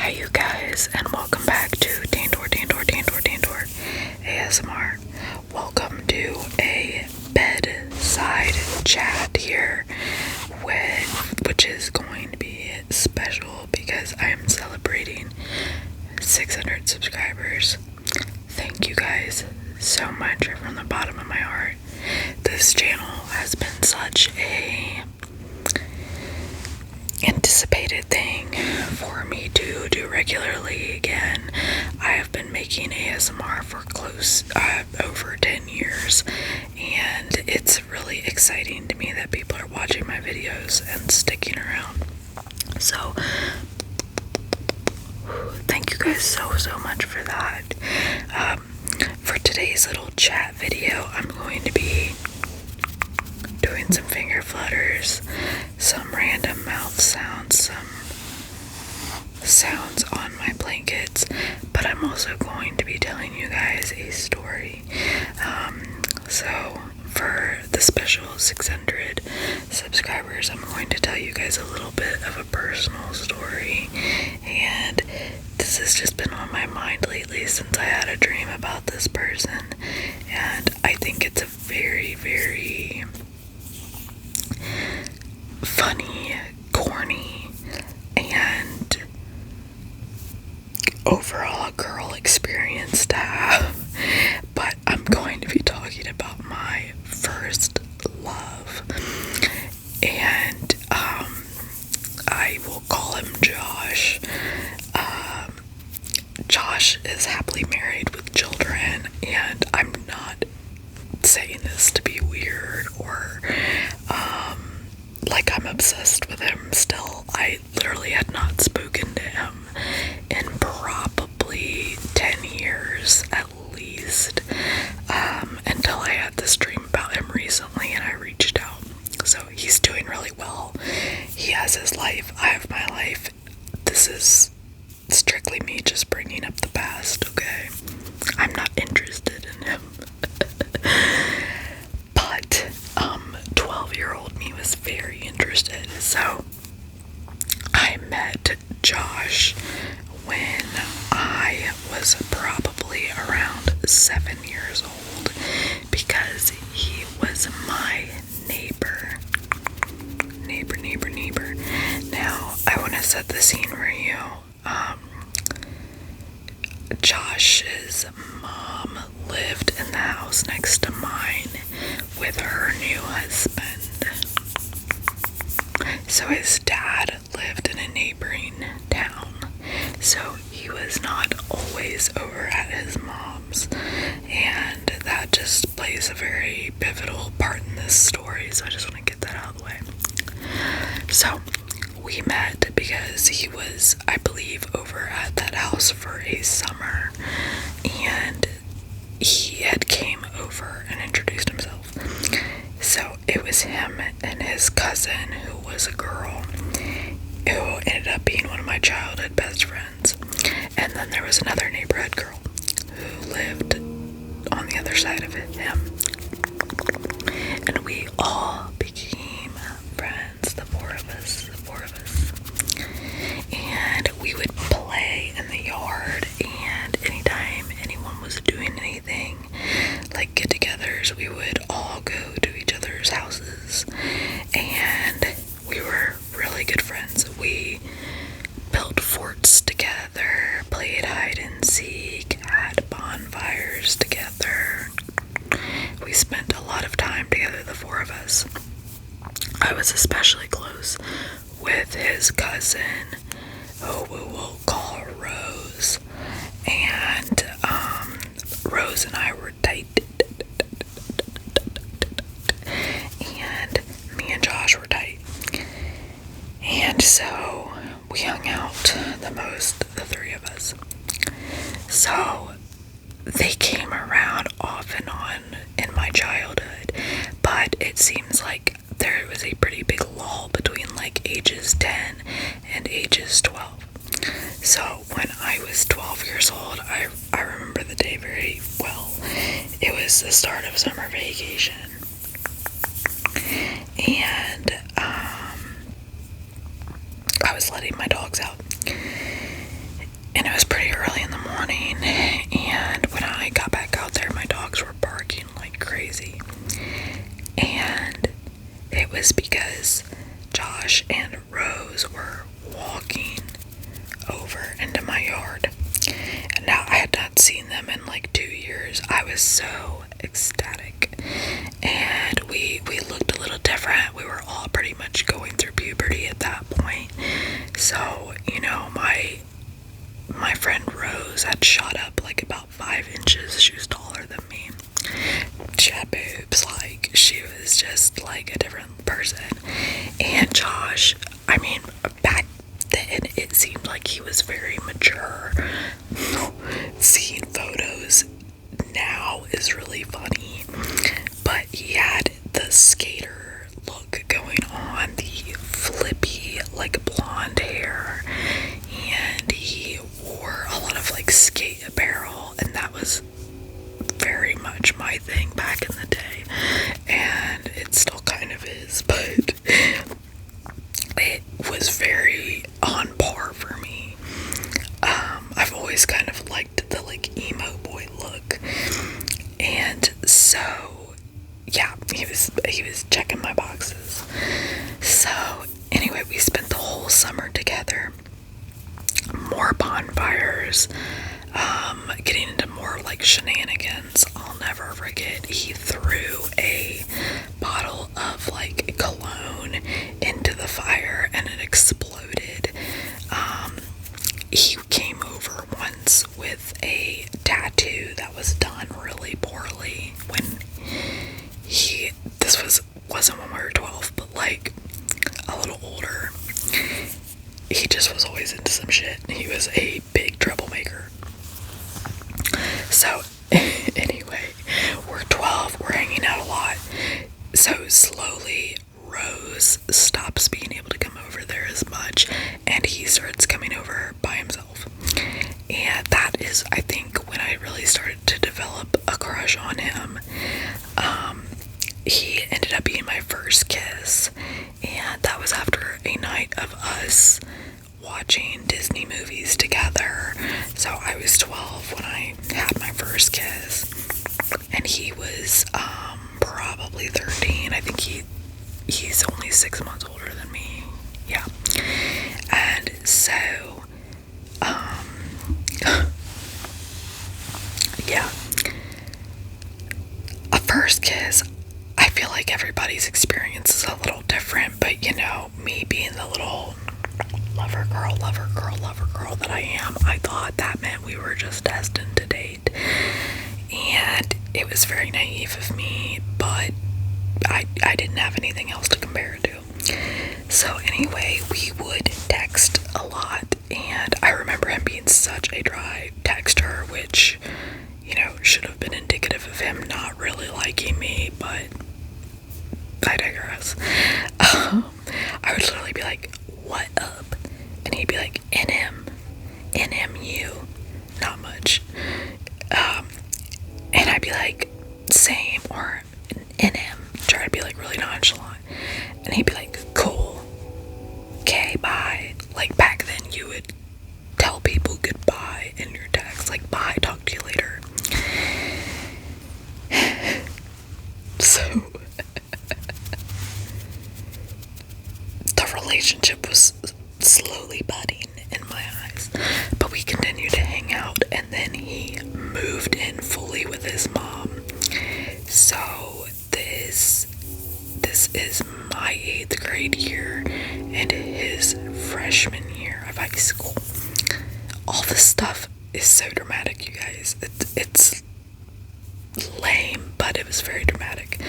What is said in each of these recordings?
Hi you guys, and welcome back to Dandor ASMR. Welcome to a bedside chat here, which is going to be special because I am celebrating 600 subscribers. Thank you guys so much from the bottom of my heart. This channel has been such a anticipated thing for me to do regularly again. I have been making ASMR for over 10 years, and it's really exciting to me that people are watching my videos and sticking around. So thank you guys so much for that. For today's little chat video, I'm going to be doing some finger flutters, some random mouth sounds, some sounds on my blankets, but I'm also going to be telling you guys a story. So for the special 600 subscribers, I'm going to tell you guys a little bit of a personal story, and this has just been on my mind lately since I had a dream about this person, and I think it's a very, very funny, corny, and overall a girl experience to have. But I'm going to be talking about my first love, and I will call him Josh. Josh is happily married with children, and I'm not saying this to be weird or like I'm obsessed with him still. I literally had not spoken to him in probably 10 years at least, until I had this dream about him recently and I reached out. So he's doing really well. He has his life, I have my life. This is strictly me just bringing up the past, okay? I'm not interested in him. But 12-year-old me was very interested. So I met Josh when I was probably around 7 years old because he was my neighbor. Now, I want to set the scene for you. Josh's mom lived in the house next to mine with her new husband. So his dad lived in a neighboring town. So he was not always over at his mom's. And that just plays a very pivotal part in this story. So I just want to get that out of the way. So we met because he was, I believe, over at that house for a summer, and he had came over and introduced himself. So it was him and his cousin, who was a girl, who ended up being one of my childhood best friends. And then there was another neighborhood girl who lived on the other side of him. And we all became friends, the four of us. And we would play in the yard, and anytime anyone was doing anything, like get-togethers, we would all go to each other's houses, and we were really good friends. We built forts together, played hide and seek, had bonfires together. We spent a lot of time together, the four of us. I was especially close with his cousin, who we will call Rose, and Rose and I were tight, and me and Josh were tight, and so we hung out the most, the three of us. So they came around off and on in my childhood, but it seems like there was a pretty big lull between like ages 10 and ages 12. So when I was 12 years old, I remember the day very well. It was the start of summer vacation, and I was letting my dogs out, And it was pretty early in the morning, and when I got back out there, my dogs were barking like crazy. And it was because Josh and Rose were walking over into my yard. And now I had not seen them in like 2 years. I was so ecstatic. And we looked a little different. We were all pretty much going through puberty at that point. So, you know, my friend Rose had shot up like about 5 inches. She was taller than me. She had boobs, like she was just like a different person. And Josh, I mean, back then it seemed like he was very mature. Seeing photos now is really funny, but he had the skater look going on, the flippy like blonde hair, and he wore a lot of like skate apparel, and that was very much my thing back in the day, and it still kind of is, but it was very on par for me. I've always kind of liked the like emo boy look, and so yeah, he was checking my boxes. So anyway, we spent the whole summer together. More bonfires, getting into more like shenanigans. I'll never forget, he threw a bottle of like cologne into the fire and it exploded. He came over once with a tattoo that was done really poorly when wasn't when we were 12, but like a little older. He just was always into some shit. He was a big troublemaker. So, anyway, we're 12, we're hanging out a lot. So, slowly, Rose stops being able to come over there as much, and he starts coming over by himself. And that is, I think, when I really started to develop a crush on him. He ended up being my first kiss, and that was after a night of us watching Disney movies together. So I was 12 when I had my first kiss, and he was probably 13. I think he's only 6 months older than me. Yeah. And so yeah, a first kiss, I feel like everybody's experience is a little different, but you know, me being the little lover girl that I am, I thought that meant we were just destined to date. And it was very naive of me, but I didn't have anything else to compare it to. So anyway, we would text a lot, and I remember him being such a dry texter, which, you know, should have been indicative of him not really liking me, but I digress. I would literally be like, what up? And he'd be like, NMU, not much. And I'd be like, same, or NM, try to be like really nonchalant. And he'd be like, cool, okay, bye. Like back then you would tell people goodbye in your text, like bye, talk to you later. So the relationship was slowly budding in my eyes, but we continued to hang out, and then he moved in fully with his mom. So this is my 8th grade year and his freshman year of high school. All this stuff is so dramatic, you guys. It's lame, but it was very dramatic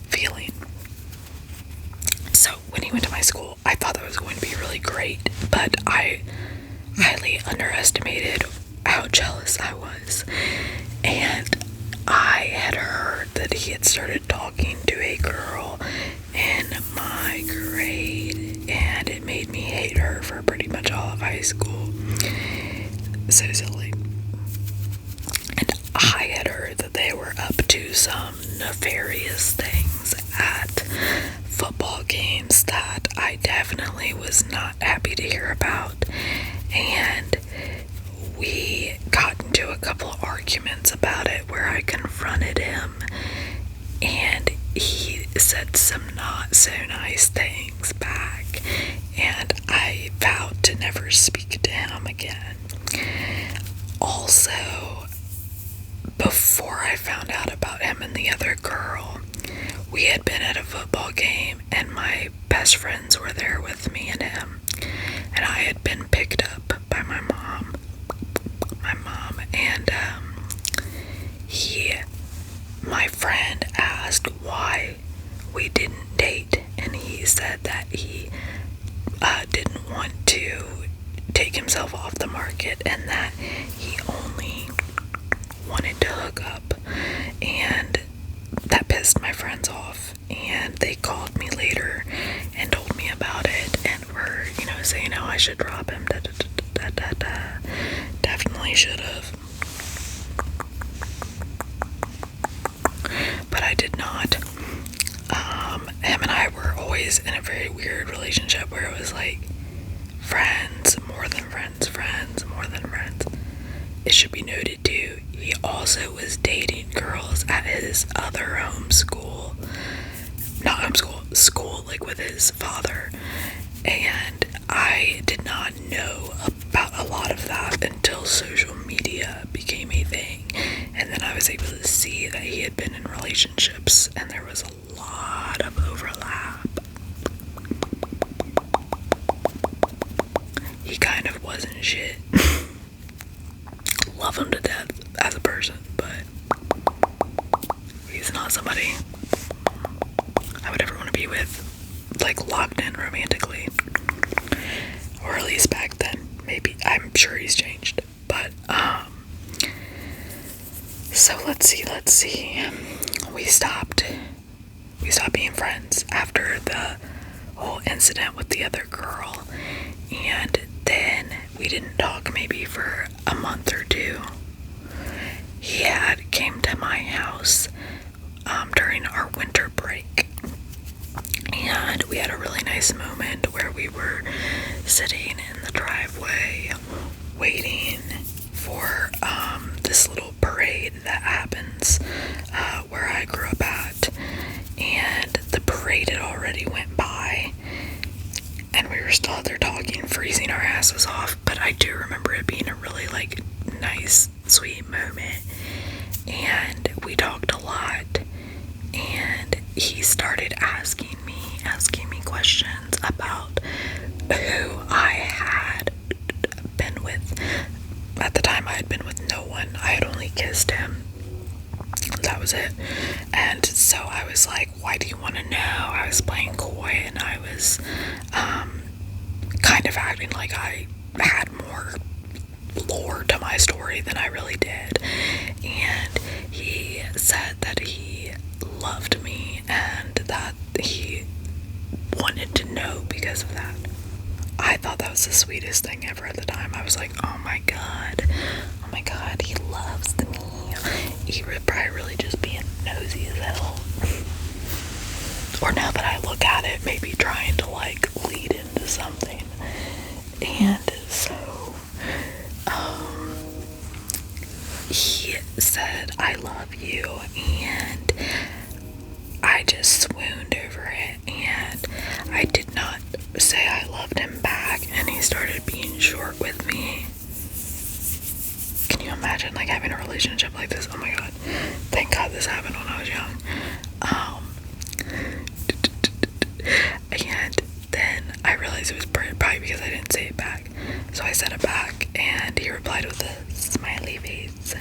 feeling. So when he went to my school, I thought that was going to be really great, but I highly underestimated how jealous I was. And I had heard that he had started talking to a girl in my grade, and it made me hate her for pretty much all of high school. So silly. And I had heard that they were up to some nefarious things at football games that I definitely was not happy to hear about. And about it where I confronted him and he said some not so nice things back, and I vowed to never speak to him again. Also, before I found out about him and the other girl, we had been at a football game and my best friends were there with me and him, and I had been picked up by my mom, and my friend asked why we didn't date, and he said that he didn't want to take himself off the market and that he only wanted to hook up, and that pissed my friends off, and they called me later and told me about it and were, saying how I should drop him, definitely should have, but I did not. Him and I were always in a very weird relationship where it was like friends, more than friends, friends, more than friends. It should be noted too, he also was dating girls at his other school, like with his father, and I did not know about a lot of that until social media became a thing, and then I was able to see that he had been in relationships and there was a lot of overlap. He kind of wasn't shit. Love him to death as a person, but he's not somebody I would ever want to be with, like locked in romantically, or at least back then. Maybe, I'm sure he's changed, but so let's see, we stopped being friends after the whole incident with the other girl, and then we didn't talk maybe for a month or two. He had came to my house during our winter break, and we had a really nice moment where we were sitting in the driveway waiting for this little parade that happens where I grew up at, and the parade had already went by and we were still out there talking, freezing our asses off, but I do remember it being a really like nice, sweet moment, and we talked a lot, and he started asking me questions about who I had been with. At the time I had been with no one. I had only kissed him. That was it. And so I was like, why do you want to know? I was playing coy, and I was kind of acting like I had more lore to my story than I really did. And he said that he loved me and that he wanted to know because of that. I thought that was the sweetest thing ever at the time. I was like, oh my god, he loves me. He would probably really just being nosy as hell. Or now that I look at it, maybe trying to like lead into something. And so he said, I love you, and I just swooned over it, and I did not say I loved him back, and he started being short with me. Can you imagine like having a relationship like this? Oh my god, thank god this happened when I was young. And then I realized it was probably because I didn't say it back, so I said it back, and he replied with a smiley face.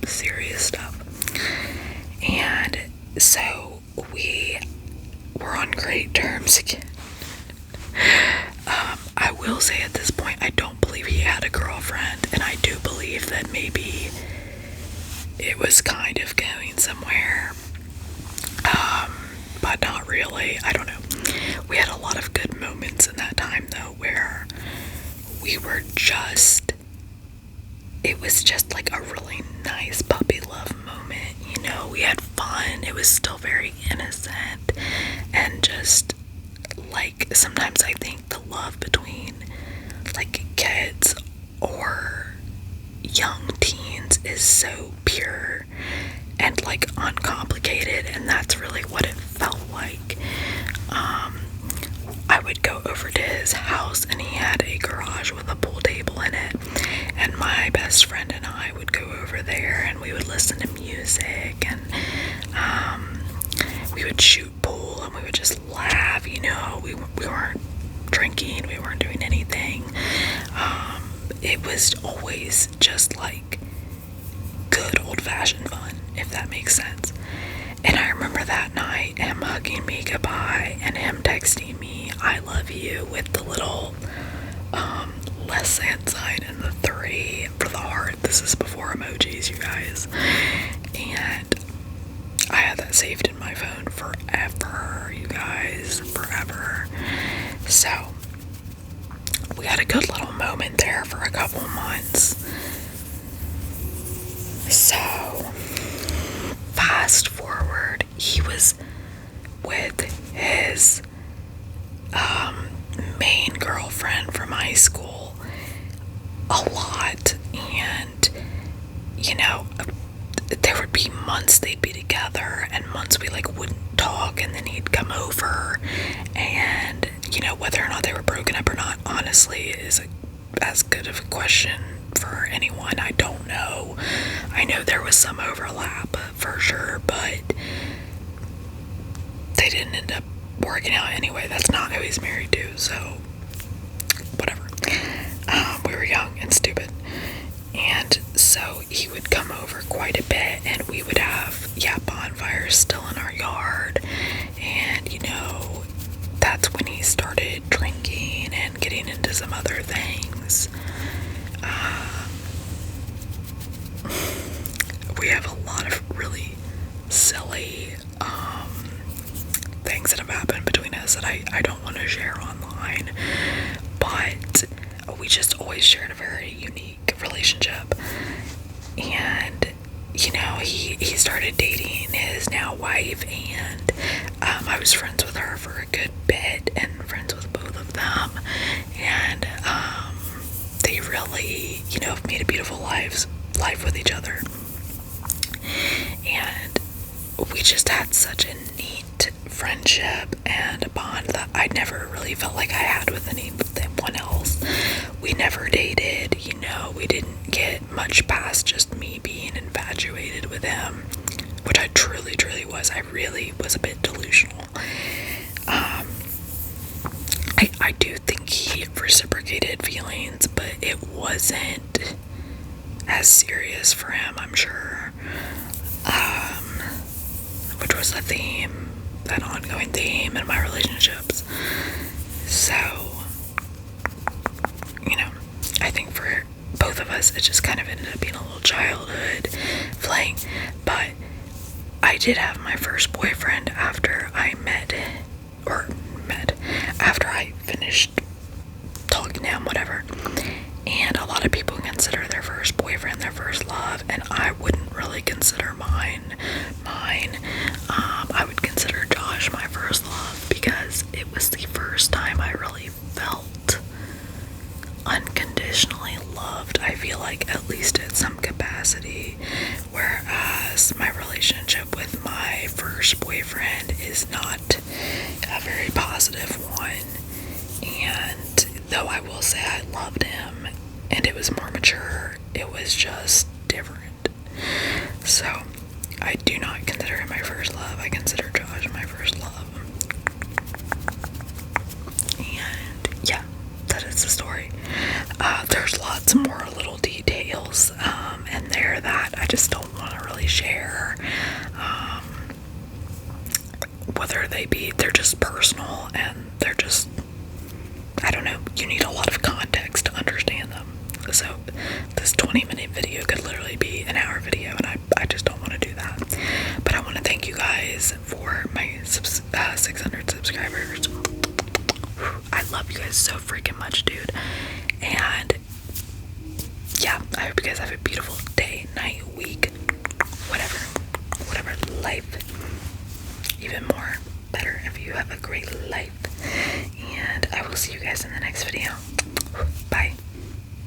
Serious stuff. And so we were on great terms again. I will say at this point, I don't believe he had a girlfriend, and I do believe that maybe it was kind of going somewhere, but not really. I don't know. We had a lot of good moments in that time though, where we were just, it was just like a really nice puppy love moment, you know. We had fun, it was still very innocent, and just like sometimes I think the love between like kids or go over to his house, and he had a garage with a pool table in it. And my best friend and I would go over there, and we would listen to music, and we would shoot pool, and we would just laugh. You know, we weren't drinking, we weren't doing anything. It was always just like good old-fashioned fun, if that makes sense. And I remember that night, him hugging me goodbye and him texting me, "I love you," with the little less than sign and the 3 for the heart. This is before emojis, you guys. And I had that saved in my phone forever, you guys, forever. So we had a good little moment there for a couple months. So fast forward, he was with his main girlfriend from high school a lot, and you know, there would be months they'd be together and months we like wouldn't talk, and then he'd come over, and you know, whether or not they were broken up or not, honestly, is as good of a question for anyone. I don't know. I know there was some overlap for sure, but they didn't end up working out anyway. That's not who he's married to, so whatever. We were young and stupid, and so he would come over quite a bit, and we would have bonfires still in our yard. And you know, that's when he started drinking and getting into some other things. We have a lot of really silly things that have happened between us that I don't want to share online, but we just always shared a very unique relationship. And you know, he started dating his now wife, and I was friends with her for a good bit, and friends with both of them, and they really, you know, made a beautiful life with each other. And we just had such a neat friendship and a bond that I never really felt like I had with anyone else. We never dated, you know, we didn't get much past just me being infatuated with him, which I truly was. I really was a bit delusional. I do think he reciprocated feelings, but it wasn't as serious for him, I'm sure. Which was a theme, that ongoing theme in my relationships. So, you know, I think for both of us, it just kind of ended up being a little childhood fling. But I did have my first boyfriend after after I finished talking to him, whatever. And a lot of people consider their first boyfriend their first love, and I wouldn't really consider mine. I would consider Josh my first love, because it was the first time I really felt unconditionally loved, I feel like, at least at some capacity, whereas my relationship with my first boyfriend is not a very positive one. And though I will say I loved him, and it was more mature, it was just different. So I do not consider him my first love. I consider Josh my first love. And yeah, that is the story. There's lots more little details in there that I just don't want to really share. Whether they're just personal, and they're just, I don't know, you need a lot of context to understand them. So this 20-minute video could literally be an hour video, and I just don't want to do that. But I want to thank you guys for my 600 subscribers. I love you guys so freaking much, dude. And yeah, I hope you guys have a beautiful day, night, week, whatever life. Even more better if you have a great life. And I will see you guys in the next video.